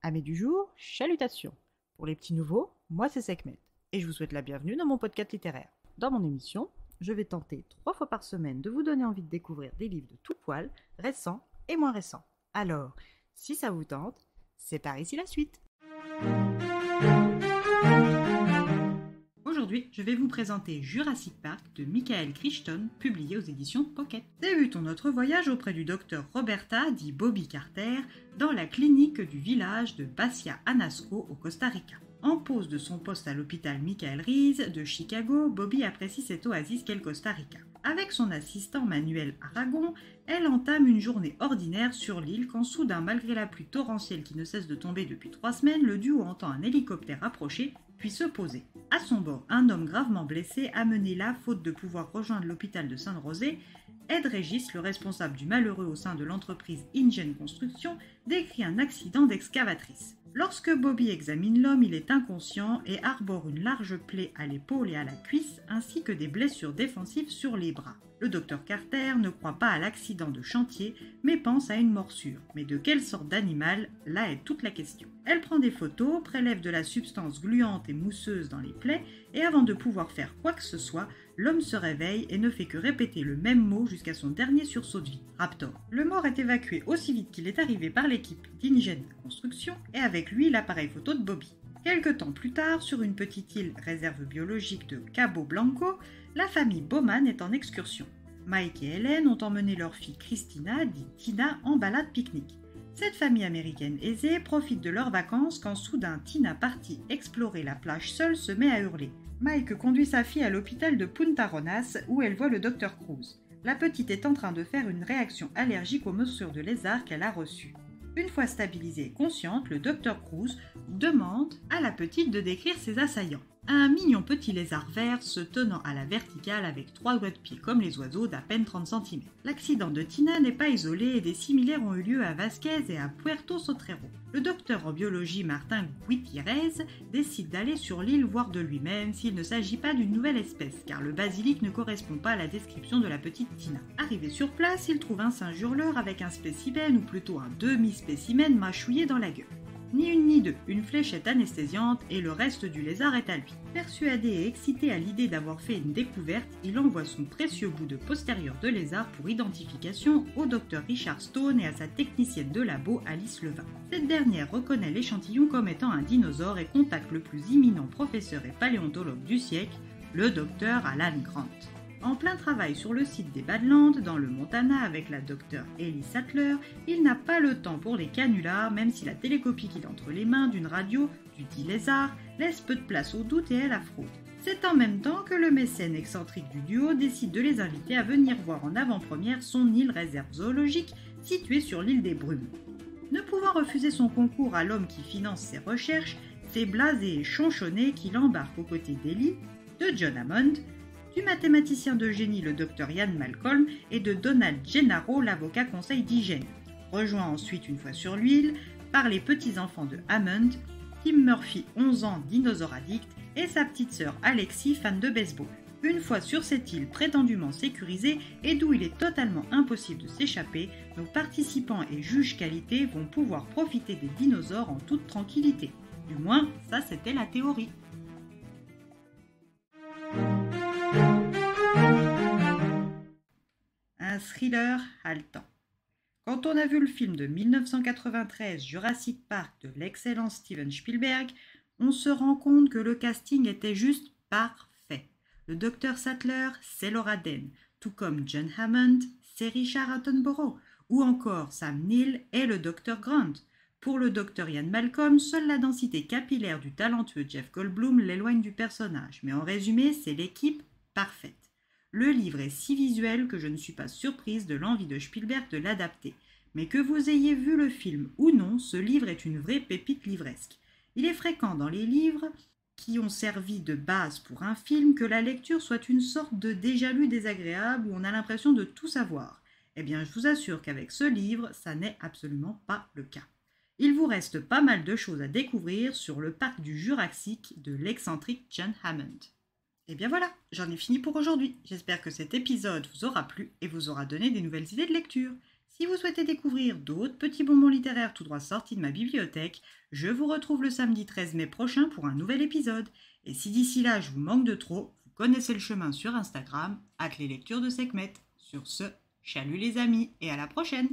Amis du jour, chalutations. Pour les petits nouveaux, moi c'est Sekhmet et je vous souhaite la bienvenue dans mon podcast littéraire. Dans mon émission, je vais tenter 3 fois par semaine de vous donner envie de découvrir des livres de tout poil, récents et moins récents. Alors, si ça vous tente, c'est par ici la suite. Aujourd'hui, je vais vous présenter Jurassic Park de Michael Crichton, publié aux éditions Pocket. Débutons notre voyage auprès du docteur Roberta, dit Bobby Carter, dans la clinique du village de Bacia Anasco au Costa Rica. En pause de son poste à l'hôpital Michael Reese de Chicago, Bobby apprécie cette oasis qu'est le Costa Rica. Avec son assistant Manuel Aragon, elle entame une journée ordinaire sur l'île quand soudain, malgré la pluie torrentielle qui ne cesse de tomber depuis 3 semaines, le duo entend un hélicoptère approcher puis se poser. À son bord, un homme gravement blessé, amené là, faute de pouvoir rejoindre l'hôpital de Saint-Rosé, Ed Régis, le responsable du malheureux au sein de l'entreprise InGen Construction, décrit un accident d'excavatrice. Lorsque Bobby examine l'homme, il est inconscient et arbore une large plaie à l'épaule et à la cuisse, ainsi que des blessures défensives sur les bras. Le docteur Carter ne croit pas à l'accident de chantier, mais pense à une morsure. Mais de quelle sorte d'animal? Là est toute la question. Elle prend des photos, prélève de la substance gluante et mousseuse dans les plaies, et avant de pouvoir faire quoi que ce soit, l'homme se réveille et ne fait que répéter le même mot jusqu'à son dernier sursaut de vie, Raptor. Le mort est évacué aussi vite qu'il est arrivé par l'équipe d'InGen Construction, et avec lui l'appareil photo de Bobby. Quelque temps plus tard, sur une petite île réserve biologique de Cabo Blanco, la famille Bowman est en excursion. Mike et Helen ont emmené leur fille Christina, dite Tina, en balade pique-nique. Cette famille américaine aisée profite de leurs vacances quand soudain Tina, partie explorer la plage seule, se met à hurler. Mike conduit sa fille à l'hôpital de Punta Ronas où elle voit le docteur Cruz. La petite est en train de faire une réaction allergique aux morsures de lézard qu'elle a reçues. Une fois stabilisée et consciente, le docteur Cruz demande à la petite de décrire ses assaillants. Un mignon petit lézard vert se tenant à la verticale avec 3 doigts de pied comme les oiseaux d'à peine 30 cm. L'accident de Tina n'est pas isolé et des similaires ont eu lieu à Vasquez et à Puerto Sotrero. Le docteur en biologie Martin Gutiérrez décide d'aller sur l'île voir de lui-même s'il ne s'agit pas d'une nouvelle espèce, car le basilic ne correspond pas à la description de la petite Tina. Arrivé sur place, il trouve un singe hurleur avec un spécimen ou plutôt un demi-spécimen mâchouillé dans la gueule. Ni une ni deux, une fléchette anesthésiante et le reste du lézard est à lui. Persuadé et excité à l'idée d'avoir fait une découverte, il envoie son précieux bout de postérieur de lézard pour identification au docteur Richard Stone et à sa technicienne de labo Alice Levin. Cette dernière reconnaît l'échantillon comme étant un dinosaure et contacte le plus imminent professeur et paléontologue du siècle, le docteur Alan Grant. En plein travail sur le site des Badlands, dans le Montana, avec la docteure Ellie Sattler, il n'a pas le temps pour les canulars, même si la télécopie qu'il a entre les mains d'une radio, du dit lézard, laisse peu de place au doute et à la fraude. C'est en même temps que le mécène excentrique du duo décide de les inviter à venir voir en avant-première son île réserve zoologique située sur l'île des Brumes. Ne pouvant refuser son concours à l'homme qui finance ses recherches, c'est blasé et chonchonné qu'il embarque aux côtés d'Ellie, de John Hammond, du mathématicien de génie le docteur Ian Malcolm et de Donald Gennaro, l'avocat conseil d'hygiène. Rejoint ensuite une fois sur l'île par les petits-enfants de Hammond, Tim Murphy, 11 ans, dinosaure addict, et sa petite sœur Alexis, fan de baseball. Une fois sur cette île prétendument sécurisée et d'où il est totalement impossible de s'échapper, nos participants et juges qualité vont pouvoir profiter des dinosaures en toute tranquillité. Du moins, ça c'était la théorie. Un thriller haletant. Quand on a vu le film de 1993 Jurassic Park de l'excellent Steven Spielberg, on se rend compte que le casting était juste parfait. Le docteur Sattler, c'est Laura Dern, tout comme John Hammond, c'est Richard Attenborough, ou encore Sam Neill et le docteur Grant. Pour le docteur Ian Malcolm, seule la densité capillaire du talentueux Jeff Goldblum l'éloigne du personnage, mais en résumé, c'est l'équipe parfaite. Le livre est si visuel que je ne suis pas surprise de l'envie de Spielberg de l'adapter. Mais que vous ayez vu le film ou non, ce livre est une vraie pépite livresque. Il est fréquent dans les livres qui ont servi de base pour un film que la lecture soit une sorte de déjà-lu désagréable où on a l'impression de tout savoir. Eh bien, je vous assure qu'avec ce livre, ça n'est absolument pas le cas. Il vous reste pas mal de choses à découvrir sur le parc du Jurassique de l'excentrique John Hammond. Et bien voilà, j'en ai fini pour aujourd'hui. J'espère que cet épisode vous aura plu et vous aura donné des nouvelles idées de lecture. Si vous souhaitez découvrir d'autres petits bonbons littéraires tout droit sortis de ma bibliothèque, je vous retrouve le samedi 13 mai prochain pour un nouvel épisode. Et si d'ici là je vous manque de trop, vous connaissez le chemin sur Instagram, @leslectures de Sekhmet. Sur ce, chalut les amis et à la prochaine!